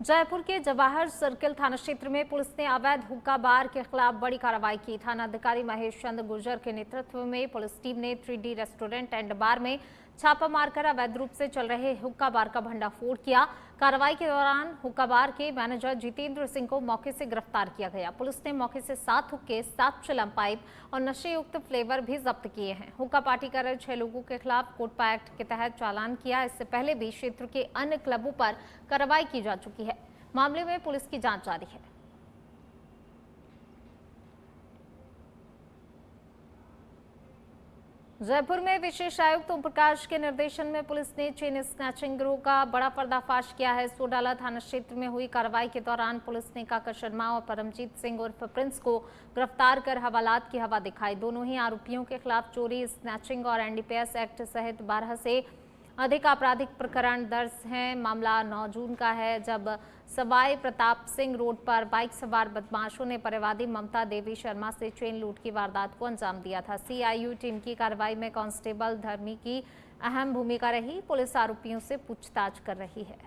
जयपुर के जवाहर सर्किल थाना क्षेत्र में पुलिस ने अवैध हुक्का बार के खिलाफ बड़ी कार्रवाई की। थाना अधिकारी महेश चंद्र गुर्जर के नेतृत्व में पुलिस टीम ने 3D रेस्टोरेंट एंड बार में छापा मारकर अवैध रूप से चल रहे हुक्का बार का भंडाफोड़ किया। कार्रवाई के दौरान हुक्का बार के मैनेजर जितेंद्र सिंह को मौके से गिरफ्तार किया गया। पुलिस ने मौके से 7 हुक्के, 7 चिलम पाइप और नशे युक्त फ्लेवर भी जब्त किए हैं। हुक्का पार्टी कर रहे 6 लोगों के खिलाफ कोटपा एक्ट के तहत चालान किया। इससे पहले भी क्षेत्र के अन्य क्लबों पर कार्रवाई की जा चुकी है। मामले में पुलिस की जांच जारी है। जयपुर में विशेष आयुक्त ओम प्रकाश के निर्देशन में पुलिस ने चेन स्नैचिंग गिरोह का बड़ा पर्दाफाश किया है। सोडाला थाना क्षेत्र में हुई कार्रवाई के दौरान पुलिस ने काका शर्मा और परमजीत सिंह उर्फ प्रिंस को गिरफ्तार कर हवालात की हवा दिखाई। दोनों ही आरोपियों के खिलाफ चोरी, स्नैचिंग और एनडीपीएस एक्ट सहित 12 से अधिक आपराधिक प्रकरण दर्ज हैं। मामला 9 जून का है, जब सवाई प्रताप सिंह रोड पर बाइक सवार बदमाशों ने परिवादी ममता देवी शर्मा से चेन लूट की वारदात को अंजाम दिया था। सीआईयू टीम की कार्रवाई में कांस्टेबल धर्मी की अहम भूमिका रही। पुलिस आरोपियों से पूछताछ कर रही है।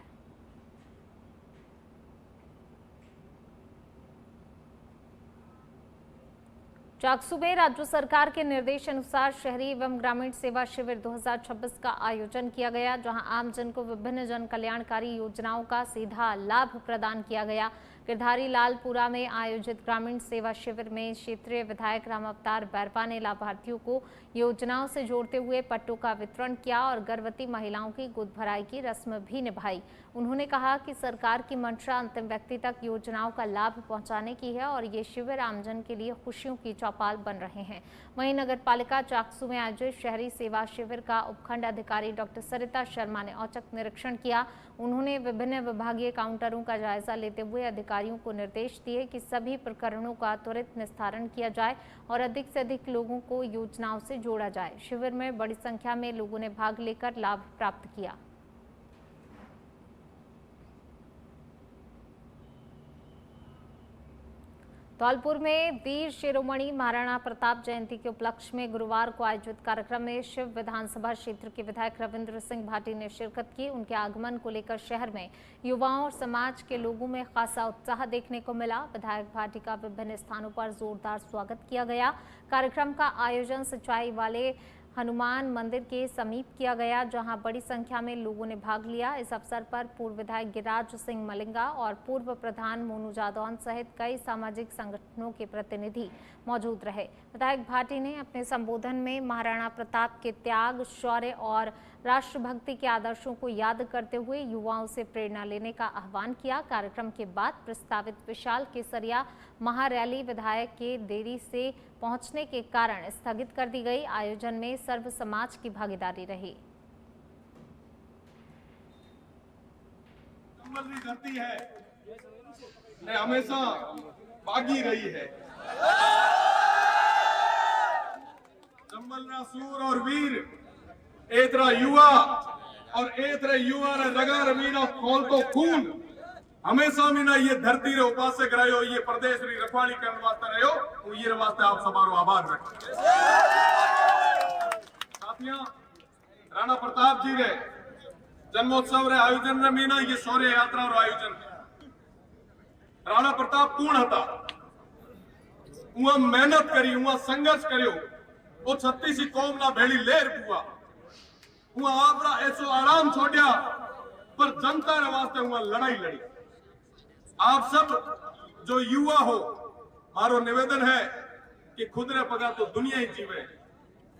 चाकसू में राज्य सरकार के निर्देश अनुसार शहरी एवं ग्रामीण सेवा शिविर 2026 का आयोजन किया गया, जहां आमजन को विभिन्न जन कल्याणकारी योजनाओं का सीधा लाभ प्रदान किया गया। गिरधारी लालपुरा में आयोजित ग्रामीण सेवा शिविर में क्षेत्रीय विधायक राम अवतार बैरवा ने लाभार्थियों को योजनाओं से जोड़ते हुए पट्टों का वितरण किया और गर्भवती महिलाओं की गोद भराई की रस्म भी निभाई। उन्होंने कहा कि सरकार की मंशा अंतिम व्यक्ति तक योजनाओं का लाभ पहुंचाने की है और ये शिविर आमजन के लिए खुशियों की चौपाल बन रहे हैं। वहीं नगर पालिका चाकसू में आयोजित शहरी सेवा शिविर का उपखंड अधिकारी डॉक्टर सरिता शर्मा ने औचक निरीक्षण किया। उन्होंने विभिन्न विभागीय काउंटरों का जायजा लेते हुए अधिकारियों को निर्देश दिए कि सभी प्रकरणों का त्वरित निस्तारण किया जाए और अधिक से अधिक लोगों को योजनाओं से जोड़ा जाए। शिविर में बड़ी संख्या में लोगों ने भाग लेकर लाभ प्राप्त किया। धौलपुर में वीर शिरोमणि महाराणा प्रताप जयंती के उपलक्ष्य में गुरुवार को आयोजित कार्यक्रम में शिव विधानसभा क्षेत्र के विधायक रविंद्र सिंह भाटी ने शिरकत की। उनके आगमन को लेकर शहर में युवाओं और समाज के लोगों में खासा उत्साह देखने को मिला। विधायक भाटी का विभिन्न स्थानों पर जोरदार स्वागत किया गया। कार्यक्रम का आयोजन सिंचाई वाले हनुमान मंदिर के समीप किया गया, जहां बड़ी संख्या में लोगों ने भाग लिया। इस अवसर पर पूर्व विधायक गिरिराज सिंह मलिंगा और पूर्व प्रधान मोनू जादौन सहित कई सामाजिक संगठनों के प्रतिनिधि मौजूद रहे। विधायक भाटी ने अपने संबोधन में महाराणा प्रताप के त्याग, शौर्य और राष्ट्रभक्ति के आदर्शों को याद करते हुए युवाओं से प्रेरणा लेने का आह्वान किया। कार्यक्रम के बाद प्रस्तावित विशाल केसरिया महारैली विधायक के देरी से पहुंचने के कारण स्थगित कर दी गई। आयोजन में सर्व समाज की भागीदारी रही। धरती है, हमेशा बागी रही है। जम्मल सूर और वीर एतरा युवा और एतरे युवा ने रगा रमीना खोल तो खून हमेशा मीना ये धरती रे उपासक रहो, ये प्रदेश री रखवाली करने वास्ते रहो, तो ये वास्ते आप सबारो आभार रखते। साथियों, राणा प्रताप जी रे जन्मोत्सव रे आयोजन रे मीना ये शौर्य यात्रा रो आयोजन। राणा प्रताप कौन हता? उहा मेहनत करी, उहा संघर्ष करियो, वो 36 कौम ना भेड़ी लेर पुआ, उहा आपरा ऐसो आराम छोड़िया पर जनता रे वास्ते उहा लड़ाई लड़ी। आप सब जो युवा हो, मारो निवेदन है कि खुद रे पगा तो दुनिया ही जीवे,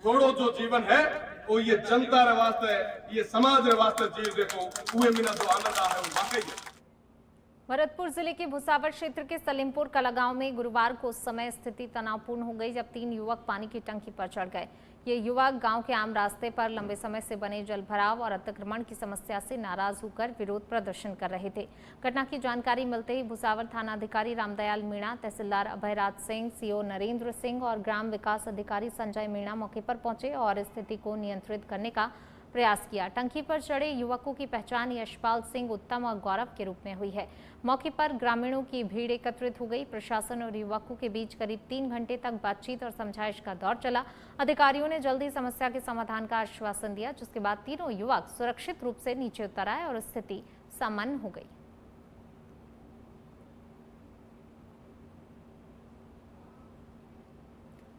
थोड़ो जो जीवन है वो ये जनता रे वास्ते, ये समाज रे वास्ते जीव देखो, उहे मिना तो आनंद आ है वाकई। भरतपुर जिले के भुसावर क्षेत्र के सलीमपुर कला गांव में गुरुवार को उस समय स्थिति तनावपूर्ण हो गई जब 3 युवक पानी की टंकी पर चढ़ गए। ये युवक गांव के आम रास्ते पर लंबे समय से बने जल भराव और अतिक्रमण की समस्या से नाराज होकर विरोध प्रदर्शन कर रहे थे। घटना की जानकारी मिलते ही भुसावर थानाधिकारी रामदयाल मीणा, तहसीलदार अभयराज सिंह, सीओ नरेंद्र सिंह और ग्राम विकास अधिकारी संजय मीणा मौके पर पहुंचे और स्थिति को नियंत्रित करने का प्रयास किया। टंकी पर चढ़े युवकों की पहचान यशपाल सिंह, उत्तम और गौरव के रूप में हुई है। मौके पर ग्रामीणों की भीड़ एकत्रित हो गई। प्रशासन और युवकों के बीच करीब 3 घंटे तक बातचीत और समझाइश का दौर चला। अधिकारियों ने जल्दी समस्या के समाधान का आश्वासन दिया, जिसके बाद तीनों युवक सुरक्षित रूप से नीचे उतर आए और स्थिति सामान्य हो गई।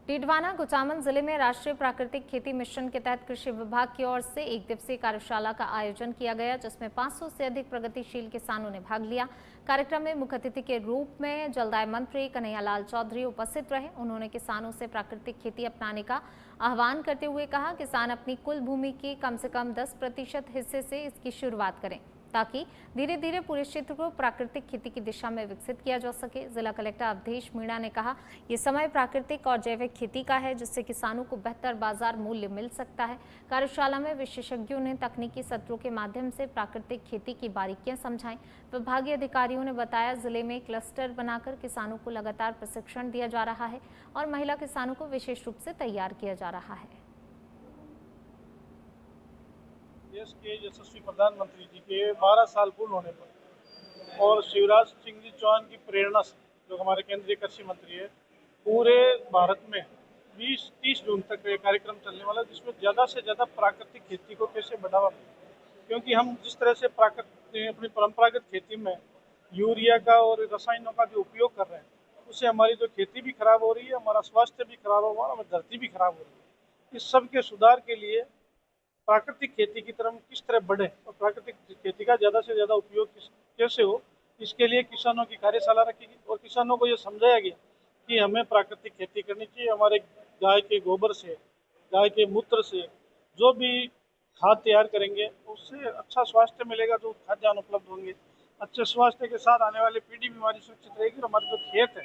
टिडवाना कुचामन जिले में राष्ट्रीय प्राकृतिक खेती मिशन के तहत कृषि विभाग की ओर से एक दिवसीय कार्यशाला का आयोजन किया गया, जिसमें 500 से अधिक प्रगतिशील किसानों ने भाग लिया। कार्यक्रम में मुख्य अतिथि के रूप में जलदाय मंत्री कन्हैयालाल चौधरी उपस्थित रहे। उन्होंने किसानों से प्राकृतिक खेती अपनाने का आह्वान करते हुए कहा, किसान अपनी कुल भूमि की कम से कम 10% हिस्से से इसकी शुरुआत करें, ताकि धीरे धीरे पूरे क्षेत्र को प्राकृतिक खेती की दिशा में विकसित किया जा सके। जिला कलेक्टर अवधेश मीणा ने कहा, ये समय प्राकृतिक और जैविक खेती का है, जिससे किसानों को बेहतर बाजार मूल्य मिल सकता है। कार्यशाला में विशेषज्ञों ने तकनीकी सत्रों के माध्यम से प्राकृतिक खेती की बारीकियां समझाई। विभागीय अधिकारियों ने बताया, जिले में क्लस्टर बनाकर किसानों को लगातार प्रशिक्षण दिया जा रहा है और महिला किसानों को विशेष रूप से तैयार किया जा रहा है। देश के यशस्वी प्रधानमंत्री जी के 12 साल पूर्ण होने पर और शिवराज सिंह जी चौहान की प्रेरणा से, जो हमारे केंद्रीय कृषि मंत्री है, पूरे भारत में 20-30 जून तक ये कार्यक्रम चलने वाला है, जिसमें ज़्यादा से ज़्यादा प्राकृतिक खेती को कैसे बढ़ावा मिले। क्योंकि हम जिस तरह से अपनी परंपरागत खेती में यूरिया का और रसायनों का जो उपयोग कर रहे हैं, उससे हमारी जो खेती भी खराब हो रही है, हमारा स्वास्थ्य भी खराब हो रहा है, हमारी धरती भी खराब हो रही है। इस सब के सुधार के लिए प्राकृतिक खेती की तरफ किस तरह बढ़े और प्राकृतिक खेती का ज़्यादा से ज़्यादा उपयोग कैसे हो, इसके लिए किसानों की कार्यशाला रखी गई और किसानों को ये समझाया गया कि हमें प्राकृतिक खेती करनी चाहिए। हमारे गाय के गोबर से, गाय के मूत्र से जो भी खाद तैयार करेंगे, उससे अच्छा स्वास्थ्य मिलेगा, जो खाद्यान्न उपलब्ध होंगे। अच्छे स्वास्थ्य के साथ आने वाली पीढ़ी भी हमारी सुरक्षित रहेगी और हमारे जो खेत है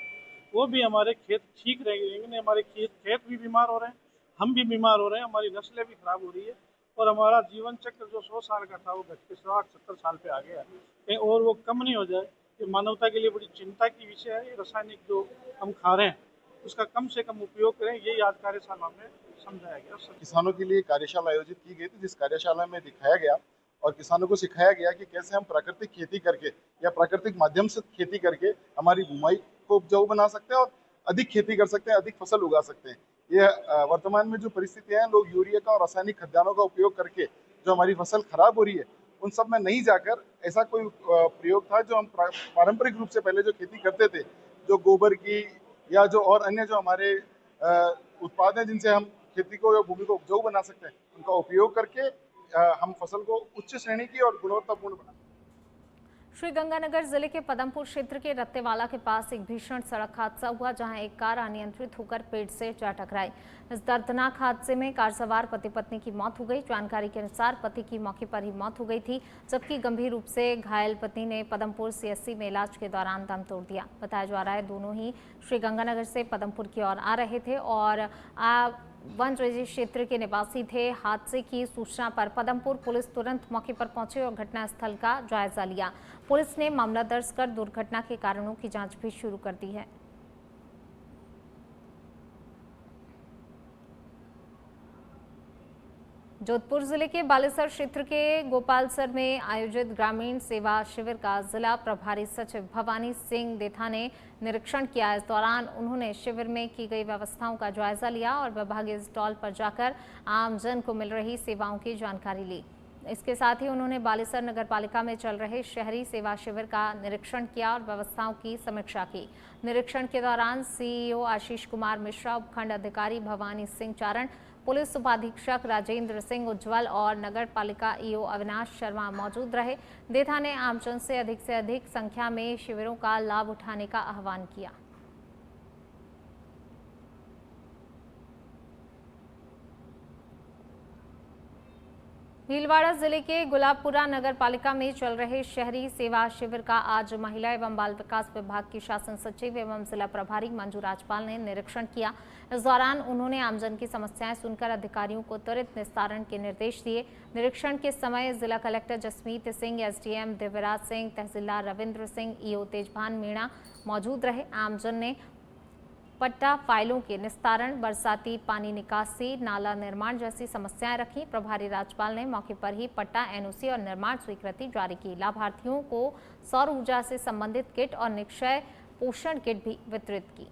वो भी हमारे खेत ठीक रहेंगे। हमारे खेत भी बीमार हो रहे हैं, हम भी बीमार हो रहे हैं, हमारी नस्लें भी खराब हो रही है और हमारा जीवन चक्र जो 100 साल का था वो घट के 60-70 साल पे आ गया है और वो कम नहीं हो जाए। ये मानवता के लिए बड़ी चिंता की विषय है। ये रासायनिक जो हम खा रहे हैं उसका कम से कम उपयोग करें, यही आज कार्यशाला में समझाया गया। किसानों के लिए कार्यशाला आयोजित की गई थी, जिस कार्यशाला में दिखाया गया और किसानों को सिखाया गया कि कैसे हम प्राकृतिक खेती करके या प्राकृतिक माध्यम से खेती करके हमारी भूमि को उपजाऊ बना सकते हैं और अधिक खेती कर सकते हैं, अधिक फसल उगा सकते हैं। ये वर्तमान में जो परिस्थितियां हैं, लोग यूरिया का और रासायनिक खाद्यान्नों का उपयोग करके जो हमारी फसल खराब हो रही है, उन सब में नहीं जाकर ऐसा कोई प्रयोग था जो हम पारंपरिक रूप से पहले जो खेती करते थे, जो गोबर की या जो और अन्य जो हमारे उत्पाद हैं जिनसे हम खेती को या भूमि को उपजाऊ बना सकते हैं, उनका उपयोग करके हम फसल को उच्च श्रेणी की और गुणवत्तापूर्ण बना। श्रीगंगानगर जिले के पदमपुर क्षेत्र के रत्तेवाला के पास एक भीषण सड़क हादसा हुआ, जहां एक कार अनियंत्रित होकर पेड़ से जा टकराई। इस दर्दनाक हादसे में कार सवार पति पत्नी की मौत हो गई। जानकारी के अनुसार पति की मौके पर ही मौत हो गई थी, जबकि गंभीर रूप से घायल पत्नी ने पदमपुर सीएससी में इलाज के दौरान दम तोड़ दिया। बताया जा रहा है, दोनों ही श्रीगंगानगर से पदमपुर की ओर आ रहे थे और वन रेजी क्षेत्र के निवासी थे। हादसे की सूचना पर पदमपुर पुलिस तुरंत मौके पर पहुंचे और घटनास्थल का जायजा लिया। पुलिस ने मामला दर्ज कर दुर्घटना के कारणों की जांच भी शुरू कर दी है। जोधपुर जिले के बालेसर क्षेत्र के गोपालसर में आयोजित ग्रामीण सेवा शिविर का जिला प्रभारी सचिव भवानी सिंह देथा ने निरीक्षण किया। इस दौरान उन्होंने शिविर में की गई व्यवस्थाओं का जायजा लिया और विभागीय स्टॉल पर जाकर आमजन को मिल रही सेवाओं की जानकारी ली। इसके साथ ही उन्होंने बालेसर नगरपालिका में चल रहे शहरी सेवा शिविर का निरीक्षण किया और व्यवस्थाओं की समीक्षा की। निरीक्षण के दौरान सीईओ आशीष कुमार मिश्रा, उपखंड अधिकारी भवानी सिंह चारण, पुलिस उपाधीक्षक राजेंद्र सिंह उज्ज्वल और नगर पालिका ईओ अविनाश शर्मा मौजूद रहे। देथा ने आमजन से अधिक संख्या में शिविरों का लाभ उठाने का आह्वान किया। भीलवाड़ा जिले के गुलाबपुरा नगर पालिका में चल रहे शहरी सेवा शिविर का आज महिला एवं बाल विकास विभाग की शासन सचिव एवं जिला प्रभारी मंजू राजपाल ने निरीक्षण किया। इस दौरान उन्होंने आमजन की समस्याएं सुनकर अधिकारियों को त्वरित निस्तारण के निर्देश दिए। निरीक्षण के समय जिला कलेक्टर जसमीत सिंह, एसडीएम दिव्यराज सिंह, तहसीलदार रविंद्र सिंह, ईओ तेजभान मीणा मौजूद रहे। आमजन ने पट्टा फाइलों के निस्तारण, बरसाती पानी निकासी, नाला निर्माण जैसी समस्याएं रखी। प्रभारी राजपाल ने मौके पर ही पट्टा, एनओसी और निर्माण स्वीकृति जारी की। लाभार्थियों को सौर ऊर्जा से संबंधित किट और निक्षय पोषण किट भी वितरित की।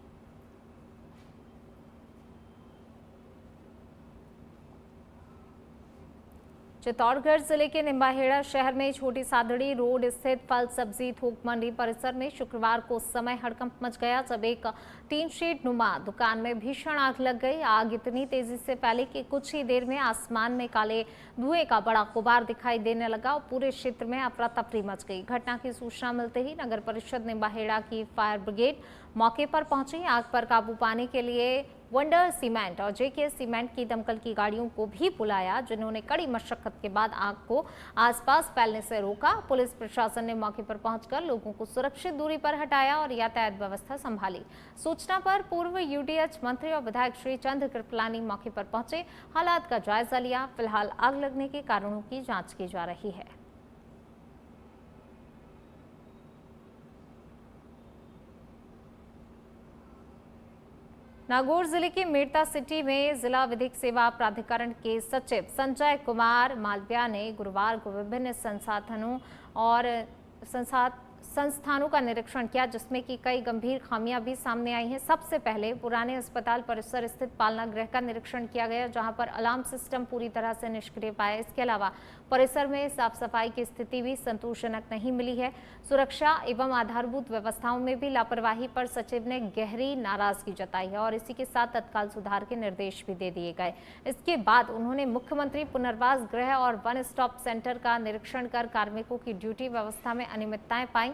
चित्तौड़गढ़ जिले के निम्बाहेड़ा शहर में छोटी सादड़ी रोड स्थित फल सब्जी थोक मंडी परिसर में शुक्रवार को समय हड़कंप मच गया जब एक 3 शेड नुमा दुकान में भीषण आग लग गई। आग इतनी तेजी से फैली कि कुछ ही देर में आसमान में काले धुएं का बड़ा गुबार दिखाई देने लगा और पूरे क्षेत्र में अफरा तफरी मच गई। घटना की सूचना मिलते ही नगर परिषद निम्बाहेड़ा की फायर ब्रिगेड मौके पर पहुंची। आग पर काबू पाने के लिए वंडर सीमेंट और जेके सीमेंट की दमकल की गाड़ियों को भी बुलाया, जिन्होंने कड़ी मशक्कत के बाद आग को आसपास फैलने से रोका। पुलिस प्रशासन ने मौके पर पहुंचकर लोगों को सुरक्षित दूरी पर हटाया और यातायात व्यवस्था संभाली। सूचना पर पूर्व यूडीएच मंत्री और विधायक श्री चंद्र कृपलानी मौके पर पहुंचे, हालात का जायजा लिया। फिलहाल आग लगने के कारणों की जांच की जा रही है। नागौर जिले के मेड़ता सिटी में जिला विधिक सेवा प्राधिकरण के सचिव संजय कुमार मालविया ने गुरुवार को विभिन्न संस्थानों का निरीक्षण किया, जिसमें कि कई गंभीर खामियां भी सामने आई हैं। सबसे पहले पुराने अस्पताल परिसर स्थित पालना गृह का निरीक्षण किया गया, जहां पर अलार्म सिस्टम पूरी तरह से निष्क्रिय पाया। इसके अलावा परिसर में साफ सफाई की स्थिति भी संतोषजनक नहीं मिली है। सुरक्षा एवं आधारभूत व्यवस्थाओं में भी लापरवाही पर सचिव ने गहरी नाराजगी जताई है और इसी के साथ तत्काल सुधार के निर्देश भी दे दिए गए। इसके बाद उन्होंने मुख्यमंत्री पुनर्वास गृह और वन स्टॉप सेंटर का निरीक्षण कर कार्मिकों की ड्यूटी व्यवस्था में अनियमितताएं पाई,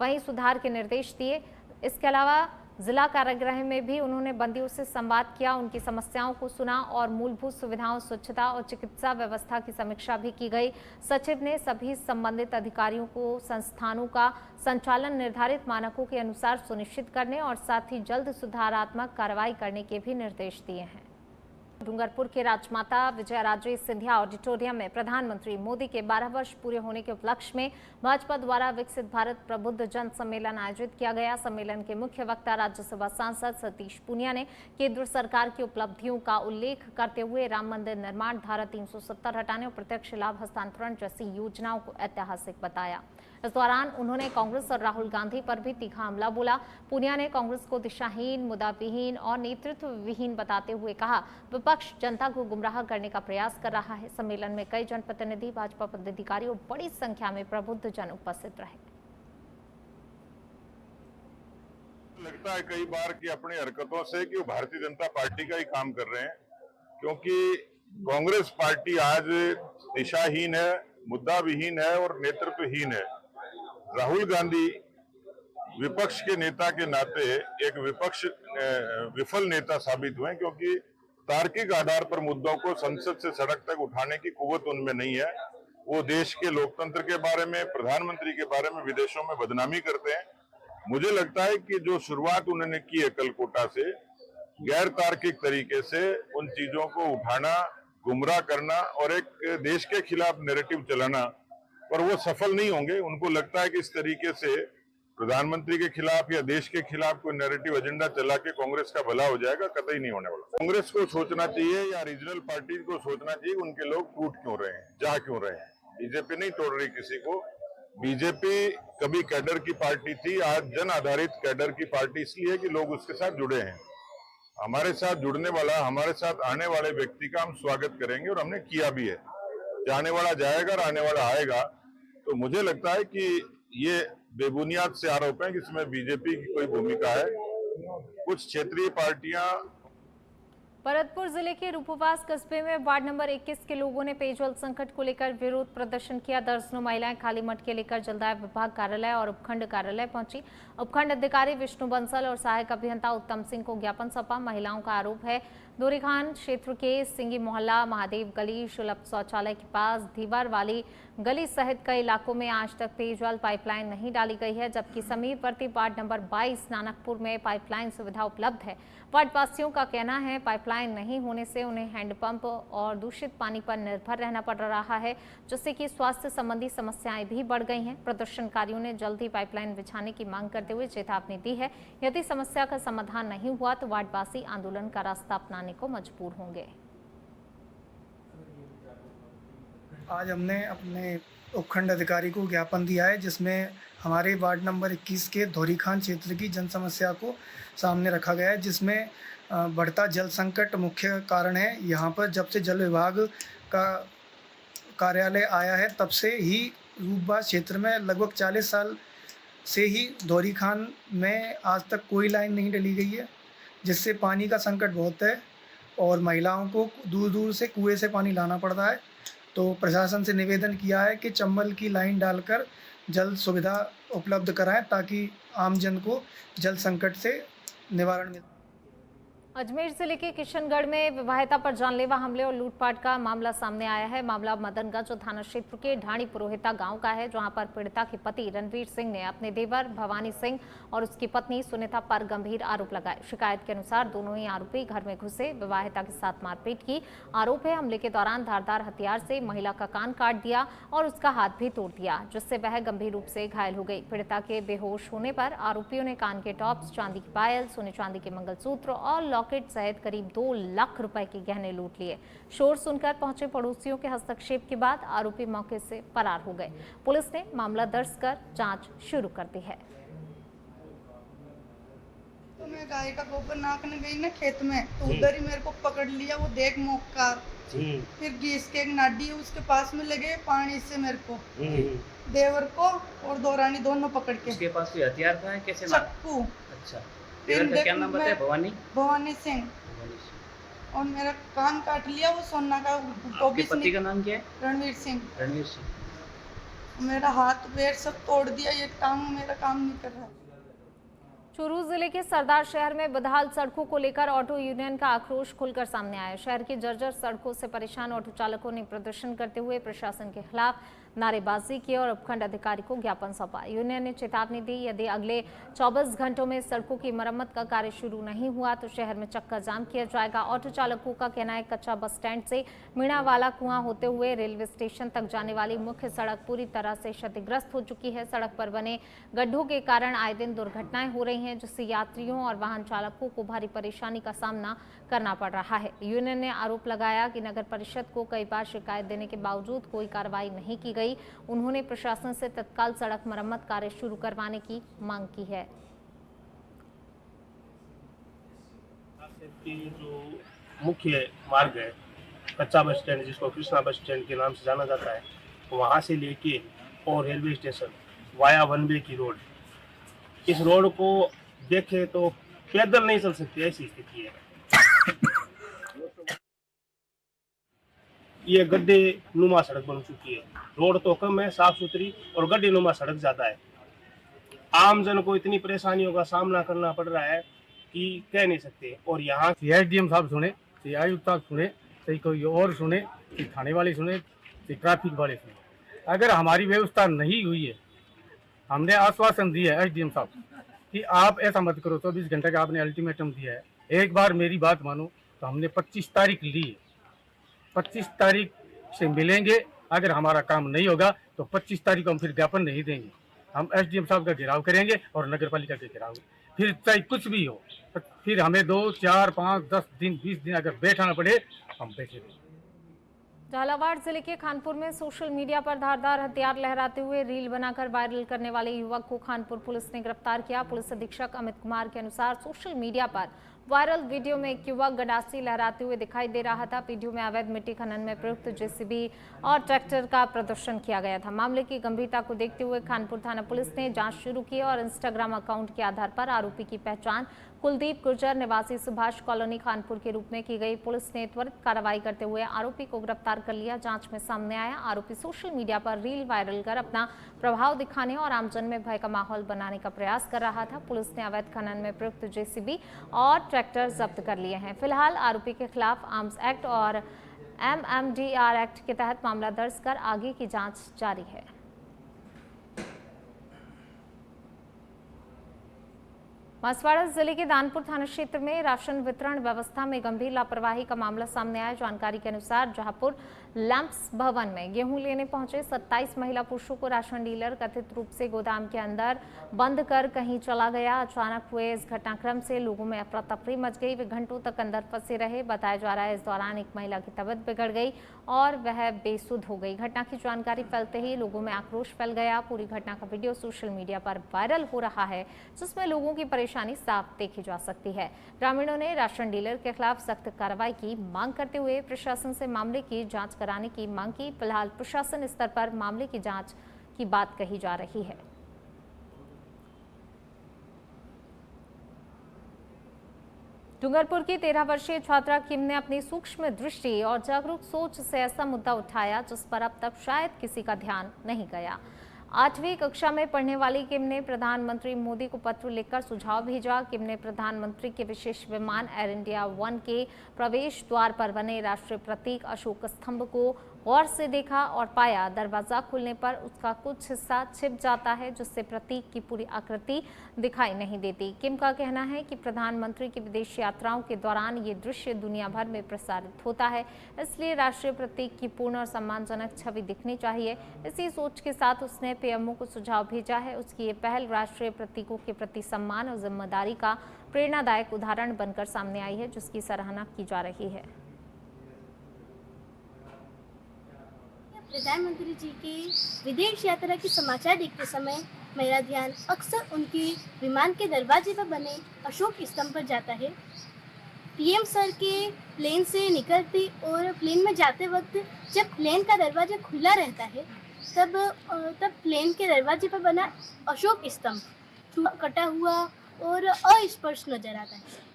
वहीं सुधार के निर्देश दिए। इसके अलावा जिला कारागृह में भी उन्होंने बंदियों से संवाद किया, उनकी समस्याओं को सुना और मूलभूत सुविधाओं, स्वच्छता और चिकित्सा व्यवस्था की समीक्षा भी की गई। सचिव ने सभी संबंधित अधिकारियों को संस्थानों का संचालन निर्धारित मानकों के अनुसार सुनिश्चित करने और साथ ही जल्द सुधारात्मक कार्रवाई करने के भी निर्देश दिए हैं। डूंगरपुर के राजमाता विजयाराजे सिंधिया ऑडिटोरियम में प्रधानमंत्री मोदी के 12 वर्ष पूरे होने के उपलक्ष्य में भाजपा द्वारा विकसित भारत प्रबुद्ध जन सम्मेलन आयोजित किया गया। सम्मेलन के मुख्य वक्ता राज्यसभा सांसद सतीश पूनिया ने केंद्र सरकार की उपलब्धियों का उल्लेख करते हुए राम मंदिर निर्माण, धारा 370 हटाने और प्रत्यक्ष लाभ हस्तांतरण जैसी योजनाओं को ऐतिहासिक बताया। इस दौरान उन्होंने कांग्रेस और राहुल गांधी पर भी तीखा हमला बोला। पूनिया ने कांग्रेस को दिशाहीन, मुद्दाविहीन और नेतृत्व विहीन बताते हुए कहा, विपक्ष जनता को गुमराह करने का प्रयास कर रहा है। सम्मेलन में कई जनप्रतिनिधि, भाजपा पदाधिकारी और बड़ी संख्या में प्रबुद्ध जन उपस्थित रहे। लगता है कई बार कि अपनी हरकतों से कि वो भारतीय जनता पार्टी का ही काम कर रहे हैं, क्योंकि कांग्रेस पार्टी आज दिशाहीन है, मुद्दा विहीन है और नेतृत्वहीन है। राहुल गांधी विपक्ष के नेता के नाते एक विफल नेता साबित हुए, क्योंकि तार्किक आधार पर मुद्दों को संसद से सड़क तक उठाने की कुव्वत उनमें नहीं है। वो देश के लोकतंत्र के बारे में, प्रधानमंत्री के बारे में विदेशों में बदनामी करते हैं। मुझे लगता है कि जो शुरुआत उन्होंने की है कलकोटा से, गैर तार्किक तरीके से उन चीजों को उठाना, गुमराह करना और एक देश के खिलाफ नैरेटिव चलाना, पर वो सफल नहीं होंगे। उनको लगता है कि इस तरीके से प्रधानमंत्री के खिलाफ या देश के खिलाफ कोई नैरेटिव एजेंडा चला के कांग्रेस का भला हो जाएगा, कतई नहीं होने वाला। कांग्रेस को सोचना चाहिए या रीजनल पार्टी को सोचना चाहिए उनके लोग टूट क्यों रहे हैं, जा क्यों रहे हैं। बीजेपी नहीं तोड़ रही किसी को। बीजेपी कभी कैडर की पार्टी थी, आज जन आधारित कैडर की पार्टी इसलिए है कि लोग उसके साथ जुड़े हैं। हमारे साथ जुड़ने वाला, हमारे साथ आने वाले व्यक्ति का हम स्वागत करेंगे और हमने किया भी है। जाने वाला जाएगा और आने वाला आएगा। तो मुझे लगता है कि ये बेबुनियाद से आरोप है कि इसमें बीजेपी की कोई भूमिका है। कुछ क्षेत्रीय पार्टियां। भरतपुर जिले के रूपवास कस्बे में वार्ड नंबर 21 के लोगों ने पेयजल संकट को लेकर विरोध प्रदर्शन किया। दर्जनों महिलाएं खाली मट के लेकर जलदाय विभाग कार्यालय और उपखंड कार्यालय पहुंची। उपखंड अधिकारी विष्णु बंसल और सहायक अभियंता उत्तम सिंह को ज्ञापन सौंपा। महिलाओं का आरोप है, दोरीखान क्षेत्र के सिंगी मोहल्ला, महादेव गली, शुलभ शौचालय के पास, धीवर वाली गली सहित कई इलाकों में आज तक पेयजल पाइपलाइन नहीं डाली गई है, जबकि समीपवर्ती वार्ड नंबर 22 नानकपुर में पाइपलाइन सुविधा उपलब्ध है। वार्ड वासियों का कहना है पाइपलाइन नहीं होने से उन्हें हैंडपंप और दूषित पानी पर निर्भर रहना पड़ रहा है, जिससे कि स्वास्थ्य संबंधी समस्याएं भी बढ़ गई हैं। प्रदर्शनकारियों ने जल्द ही पाइपलाइन बिछाने की मांग करते हुए चेतावनी दी है। यदि समस्या का समाधान नहीं हुआ तो वार्डवासी आंदोलन का रास्ता अपनाने को मजबूर होंगे। आज हमने अपने उपखंड अधिकारी को ज्ञापन दिया है, जिसमें हमारे वार्ड नंबर 21 के धोरीखान क्षेत्र की जन समस्या को सामने रखा गया है, जिसमें बढ़ता जल संकट मुख्य कारण है। यहाँ पर जब से जल विभाग का कार्यालय आया है तब से ही रूपबाज क्षेत्र में लगभग 40 साल से ही धौरी खान में आज तक कोई लाइन नहीं डली गई है, जिससे पानी का संकट बहुत है और महिलाओं को दूर दूर से कुएं से पानी लाना पड़ता है। तो प्रशासन से निवेदन किया है कि चंबल की लाइन डालकर जल सुविधा उपलब्ध कराएं ताकि आमजन को जल संकट से निवारण मिले। अजमेर जिले के किशनगढ़ में विवाहिता पर जानलेवा हमले और लूटपाट का मामला सामने आया है। मामला मदनगंज थाना क्षेत्र के ढाणी पुरोहिता गांव का है, जहां पर पीड़िता के पति रणवीर सिंह ने अपने देवर भवानी सिंह और उसकी पत्नी सुनीता पर गंभीर आरोप लगाए। शिकायत के अनुसार दोनों ही आरोपी घर में घुसे, विवाहिता के साथ मारपीट की। आरोप है हमले के दौरान धारदार हथियार से महिला का कान काट दिया और उसका हाथ भी तोड़ दिया, जिससे वह गंभीर रूप से घायल हो गई। पीड़िता के बेहोश होने पर आरोपियों ने कान के टॉप्स, चांदी की पायल, सोने चांदी के मंगलसूत्र और लॉकेट सहित करीब 2 लाख रुपए के गहने लूट लिए। शोर सुनकर पहुंचे पड़ोसियों के हस्तक्षेप के बाद आरोपी मौके से फरार हो गए। पुलिस ने मामला दर्ज कर जांच शुरू कर दी है। तो मैं गाय का गोबर नाकने गई ना खेत में, तो उधर ही मेरे को पकड़ लिया वो देख मौकार। फिर गैस के एक नाडी है उसके पास में लगे पानी से मेरे को देवर को और दौरानी दोनों पकड़ के। उसके पास कोई हथियार था कैसे? चक्कू। अच्छा, देवर का क्या नाम बताया? भवानी भवानी सिंह। और मेरा कान काट लिया वो सोना का। आपके पति का नाम क्या है? रणवीर सिंह। रणवीर सिंह। मेरा हाथ पैर सब तोड़ दिया, ये टांग मेरा काम नहीं कर रहा। चूरू जिले के सरदार शहर में बदहाल सड़कों को लेकर ऑटो यूनियन का आक्रोश खुलकर सामने आया। शहर की जर्जर सड़कों से परेशान ऑटो चालकों ने प्रदर्शन करते हुए प्रशासन के खिलाफ नारेबाजी की और उपखंड अधिकारी को ज्ञापन सौंपा। यूनियन ने चेतावनी दी, यदि अगले 24 घंटों में सड़कों की मरम्मत का कार्य शुरू नहीं हुआ तो शहर में चक्का जाम किया जाएगा। ऑटो चालकों का कहना है कच्चा बस स्टैंड से मीणावाला कुआं होते हुए रेलवे स्टेशन तक जाने वाली मुख्य सड़क पूरी तरह से क्षतिग्रस्त हो चुकी है। सड़क पर बने गड्ढों के कारण आए दिन दुर्घटनाएं हो रही हैं, जिससे यात्रियों और वाहन चालकों को भारी परेशानी का सामना करना पड़ रहा है। यूनियन ने आरोप लगाया कि नगर परिषद को कई बार शिकायत देने के बावजूद कोई कार्रवाई नहीं की गई। उन्होंने प्रशासन से तत्काल सड़क मरम्मत कार्य शुरू करवाने की मांग की है। जो मुख्य मार्ग है कच्चा बस स्टैंड, जिसको कृष्णा बस स्टैंड के नाम से जाना जाता है, वहां से लेके और railway station via one way की रोड, इस रोड को देखे तो पैदल नहीं चल सकते, ऐसी स्थिति है। ये गड्ढे नुमा सड़क बन चुकी है। रोड तो कम है, साफ सुथरी, और गड्ढे नुमा सड़क ज्यादा है। आम जन को इतनी परेशानियों का सामना करना पड़ रहा है कि कह नहीं सकते। और यहाँ एसडीएम साहब सुने, आयुक्त साहब सुने, चाहे कोई और सुने, थाने वाले सुने, ट्रैफिक वाले सुने, अगर हमारी व्यवस्था नहीं हुई है, हमने आश्वासन दिया है एसडीएम साहब कि आप ऐसा मत करो, 24 घंटे का आपने अल्टीमेटम दिया है, एक बार मेरी बात मानो। तो हमने 25 तारीख ली है, 25 तारीख से मिलेंगे। अगर हमारा काम नहीं होगा तो 25 तारीख को हम फिर ज्ञापन नहीं देंगे, हम एसडीएम साहब का घेराव करेंगे और नगर पालिका के घेराव, फिर चाहे कुछ भी हो, फिर हमें 2, 4, 5, 10 दिन 20 दिन अगर बैठाना पड़े हम बैठेंगे। झालावाड़ जिले के खानपुर में सोशल मीडिया पर धारदार हथियार लहराते हुए रील बनाकर वायरल करने वाले युवक को खानपुर पुलिस ने गिरफ्तार किया। पुलिस अधीक्षक अमित कुमार के अनुसार सोशल मीडिया पर वायरल वीडियो में एक युवक गंडासी लहराते हुए दिखाई दे रहा था। वीडियो में अवैध मिट्टी खनन में प्रयुक्त जेसीबी और ट्रैक्टर का प्रदर्शन किया गया था। मामले की गंभीरता को देखते हुए खानपुर थाना पुलिस ने जांच शुरू की और इंस्टाग्राम अकाउंट के आधार पर आरोपी की पहचान कुलदीप गुर्जर निवासी सुभाष कॉलोनी खानपुर के रूप में की गई। पुलिस ने त्वरित कार्रवाई करते हुए आरोपी को गिरफ्तार कर लिया। जांच में सामने आया, आरोपी सोशल मीडिया पर रील वायरल कर अपना प्रभाव दिखाने और आमजन में भय का माहौल बनाने का प्रयास कर रहा था। पुलिस ने अवैध खनन में प्रयुक्त जेसीबी और ट्रैक्टर जब्त कर लिए हैं। फिलहाल आरोपी के खिलाफ आर्म्स एक्ट और MMDR एक्ट के तहत मामला दर्ज कर आगे की जाँच जारी है। बांसवाड़ा जिले के दानपुर थाना क्षेत्र में राशन वितरण व्यवस्था में गंभीर लापरवाही का मामला सामने आया। जानकारी के अनुसार जहापुर लैंप्स भवन में गेहूं लेने पहुंचे 27 महिला पुरुषों को राशन डीलर कथित रूप से गोदाम के अंदर बंद कर कहीं चला गया। अचानक हुए इस घटनाक्रम से लोगों में अफरा तफरी मच गई। वे घंटों तक अंदर फंसे रहे। बताया जा रहा है इस दौरान एक महिला की तबीयत बिगड़ गई और वह बेसुध हो गई। घटना की जानकारी फैलते ही लोगों में आक्रोश फैल गया। पूरी घटना का वीडियो सोशल मीडिया पर वायरल हो रहा है, जिसमें लोगों की परेशानी साफ देखी जा सकती है। ग्रामीणों ने राशन डीलर के खिलाफ सख्त कार्रवाई की मांग करते हुए प्रशासन से मामले की जांच कराने की मांग की। फिलहाल प्रशासन स्तर पर मामले की जांच की बात कही जा रही है। डूंगरपुर की 13 वर्षीय छात्रा किम ने अपनी सूक्ष्म दृष्टि और जागरूक सोच से ऐसा मुद्दा उठाया जिस पर अब तक शायद किसी का ध्यान नहीं गया। 8वीं कक्षा में पढ़ने वाली किम ने प्रधानमंत्री मोदी को पत्र लिखकर सुझाव भेजा। किम ने प्रधानमंत्री के विशेष विमान एयर इंडिया 1 के प्रवेश द्वार पर बने राष्ट्रीय प्रतीक अशोक स्तंभ को गौर से देखा और पाया दरवाजा खुलने पर उसका कुछ हिस्सा छिप जाता है, जिससे प्रतीक की पूरी आकृति दिखाई नहीं देती। किम का कहना है कि प्रधानमंत्री की विदेश यात्राओं के दौरान ये दृश्य दुनिया भर में प्रसारित होता है, इसलिए राष्ट्रीय प्रतीक की पूर्ण और सम्मानजनक छवि दिखनी चाहिए। इसी सोच के साथ उसने पीएमओ को सुझाव भेजा है। उसकी ये पहल राष्ट्रीय प्रतीकों के प्रति सम्मान और जिम्मेदारी का प्रेरणादायक उदाहरण बनकर सामने आई है, जिसकी सराहना की जा रही है। प्रधानमंत्री जी की विदेश यात्रा के समाचार देखते समय मेरा ध्यान अक्सर उनके विमान के दरवाजे पर बने अशोक स्तंभ पर जाता है। पीएम सर के प्लेन से निकलते और प्लेन में जाते वक्त जब प्लेन का दरवाजा खुला रहता है तब प्लेन के दरवाजे पर बना अशोक स्तंभ कटा हुआ और अस्पष्ट नजर आता है।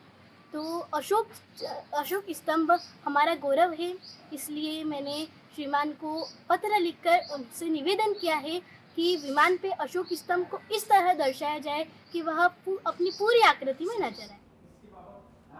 तो अशोक स्तंभ हमारा गौरव है, इसलिए मैंने श्रीमान को पत्र लिखकर उनसे निवेदन किया है कि विमान पे अशोक स्तंभ को इस तरह दर्शाया जाए कि वह अपनी पूरी आकृति में नजर आए।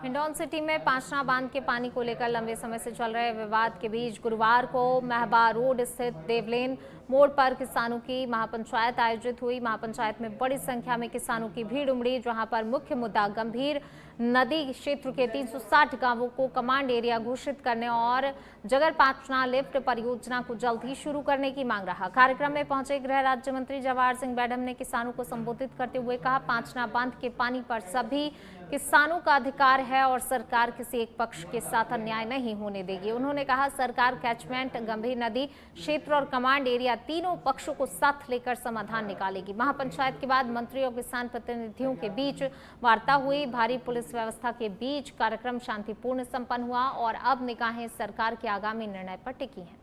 हिंडौन सिटी में पांचना बांध के पानी को लेकर लंबे समय से चल रहे विवाद के बीच गुरुवार को महबा रोड स्थित देवलेन मोड़ पर किसानों की महापंचायत आयोजित हुई। महापंचायत में बड़ी संख्या में किसानों की भीड़ उमड़ी, जहां पर मुख्य मुद्दा गंभीर नदी क्षेत्र के 360 गांवों को कमांड एरिया घोषित करने और जगर पांचना लिफ्ट परियोजना को जल्द ही शुरू करने की मांग रहा। कार्यक्रम में पहुंचे गृह राज्य मंत्री जवाहर सिंह बैडम ने किसानों को संबोधित करते हुए कहा, पांचना बांध के पानी पर सभी किसानों का अधिकार है और सरकार किसी एक पक्ष के साथ अन्याय नहीं होने देगी। उन्होंने कहा, सरकार कैचमेंट, गंभीर नदी क्षेत्र और कमांड एरिया तीनों पक्षों को साथ लेकर समाधान निकालेगी। महापंचायत के बाद मंत्री और किसान प्रतिनिधियों के बीच वार्ता हुई। भारी पुलिस व्यवस्था के बीच कार्यक्रम शांतिपूर्ण संपन्न हुआ और अब निगाहें सरकार के आगामी निर्णय पर टिकी हैं।